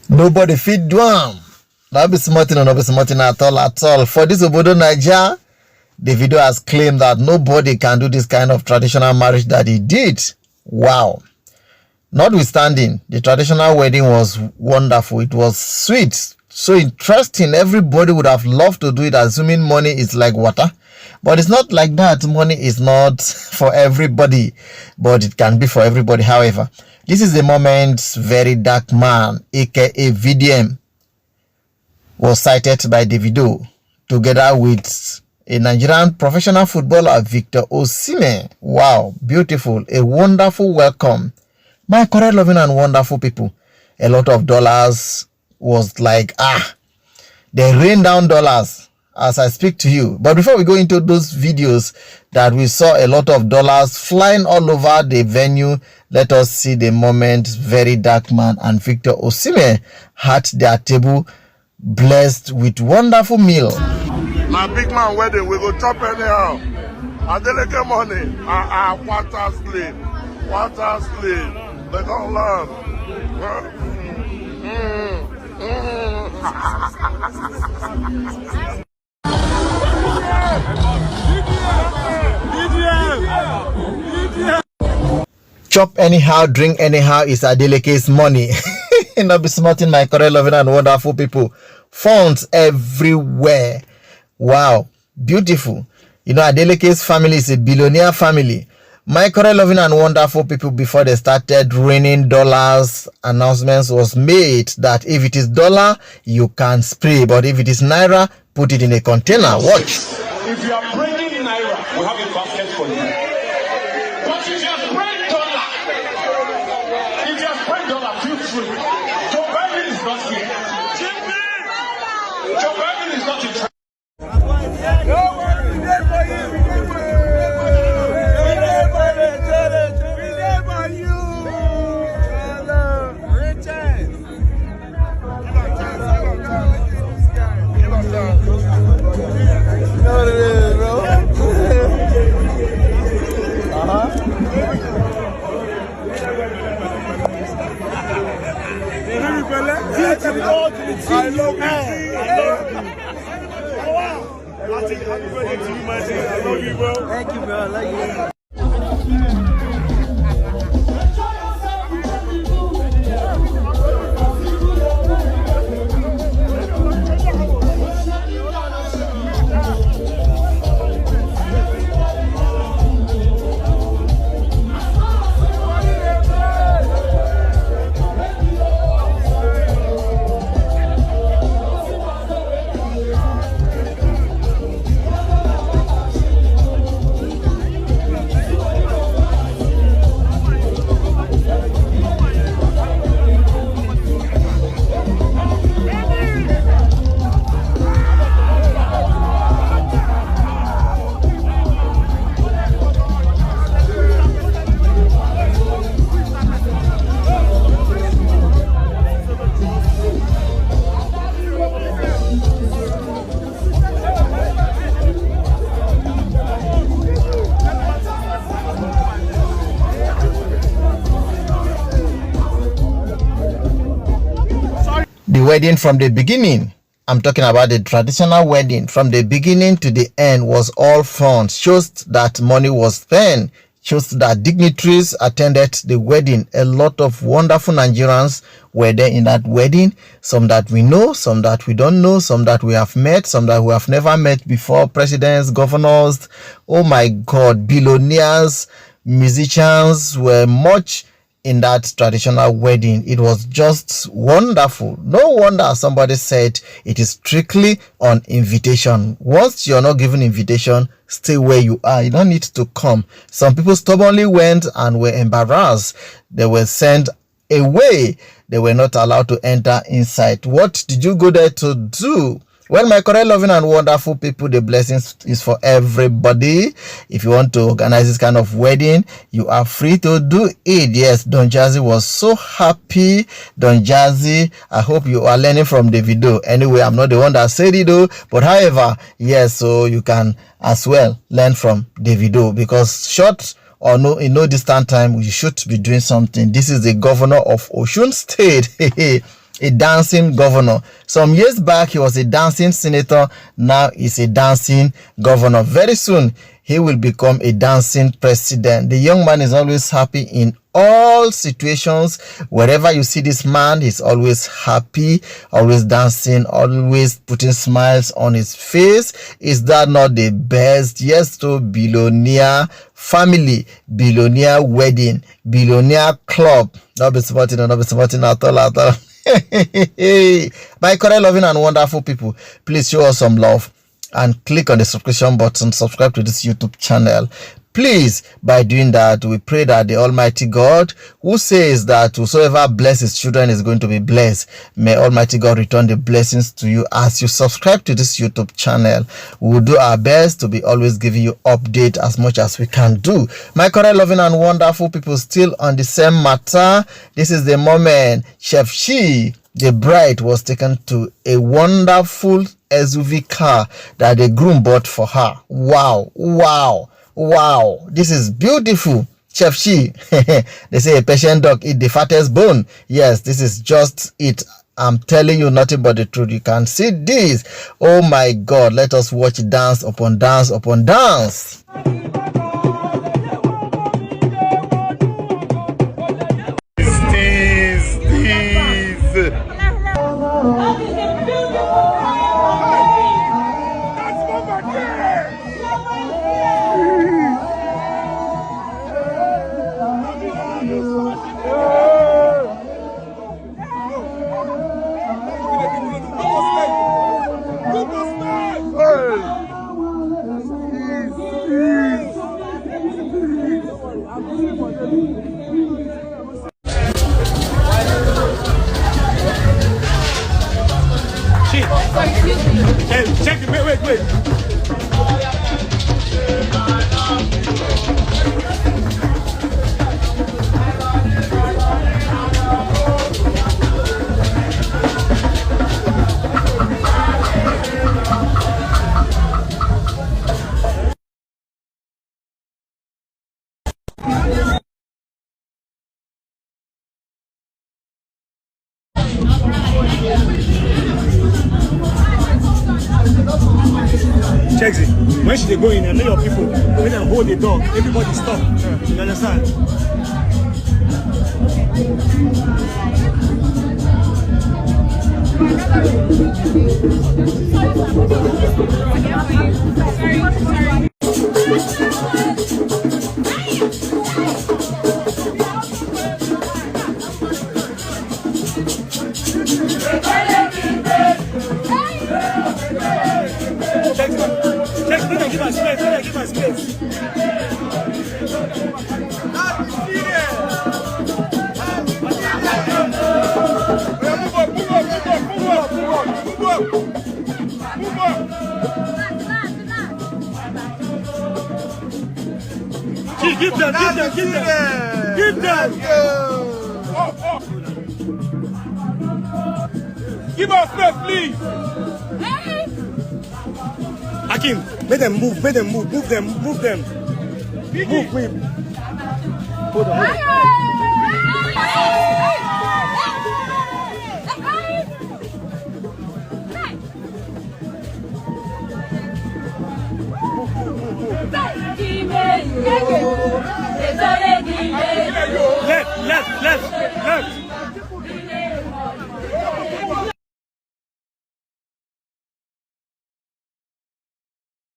Nobody fit do am. Not be smarting or not be smarting at all. For this Obodo Naija, Davido has claimed that nobody can do this kind of traditional marriage that he did. Wow. Notwithstanding, the traditional wedding was wonderful. It was sweet, so interesting. Everybody would have loved to do it, assuming money is like water. But it's not like that. Money is not for everybody, but it can be for everybody. However, this is the moment Verydarkman, aka VDM, was cited by Davido together with a Nigerian professional footballer, Victor Osimhen. Wow, beautiful, a wonderful welcome. My correct, loving and wonderful people. A lot of dollars was like, they rain down dollars as I speak to you. But before we go into those videos that we saw a lot of dollars flying all over the venue, let us see the moment Verydarkman and Victor Osimhen had their table blessed with wonderful meal. My big man wedding, we go chop anyhow. I delegate money. Water slave. They don't love. Chop anyhow, drink anyhow is Adeleke's money. Not be smarting, my correct, loving and wonderful people. Phones everywhere. Wow, beautiful. You know, Adeleke's family is a billionaire family. My correct, loving and wonderful people, before they started raining dollars, announcements was made that if it is dollar, you can spray. But if it is naira, put it in a container. Watch. If you are bringing naira, we have a basket for you. But if you are spraying dollar, feel free. Joe Biden is not here. Joe Biden is not in charge. I love you. Happy birthday to you, my dear. I love you, bro. Thank you, bro. I love you. The wedding from the beginning, I'm talking about the traditional wedding, from the beginning to the end was all fun. Shows that money was spent, shows that dignitaries attended the wedding. A lot of wonderful Nigerians were there in that wedding. Some that we know, some that we don't know, some that we have met, some that we have never met before. Presidents, governors, oh my God, billionaires, musicians were much in that traditional wedding. It was just wonderful. No wonder somebody said it is strictly on invitation. Once you're not given invitation, stay where you are. You don't need to come. Some people stubbornly went and were embarrassed. They were sent away. They were not allowed to enter inside. What did you go there to do? Well, my correct, loving, and wonderful people, the blessings is for everybody. If you want to organize this kind of wedding, you are free to do it. Yes, Don Jazzy was so happy. Don Jazzy, I hope you are learning from Davido. Anyway, I'm not the one that said it though, but however, yes, so you can as well learn from Davido, because short or no, in no distant time, you should be doing something. This is the governor of Osun State. A dancing governor. Some years back, he was a dancing senator. Now he's a dancing governor. Very soon, he will become a dancing president. The young man is always happy in all situations. Wherever you see this man, he's always happy, always dancing, always putting smiles on his face. Is that not the best? Yes, to billionaire family, billionaire wedding, billionaire club. Not be supporting at all. My correct, loving, and wonderful people, please show us some love and click on the subscription button, subscribe to this YouTube channel. Please, by doing that, we pray that the Almighty God, who says that whosoever blesses his children is going to be blessed, may Almighty God return the blessings to you as you subscribe to this YouTube channel. We will do our best to be always giving you update as much as we can do. My correct, loving, and wonderful people, still on the same matter. This is the moment Chef She, the bride, was taken to a wonderful SUV car that the groom bought for her. Wow, this is beautiful. Chef She, they say a patient dog eat the fattest bone. Yes, this is just it. I'm telling you nothing but the truth. You can see this. Oh my God, let us watch dance upon dance upon dance. Check it, wait. Check it. When should they go in and let your people when they hold the door, everybody stop. You understand? Give us space. Give them. Give us space, please. Hakim, make them move them. Move, quick. Hold on.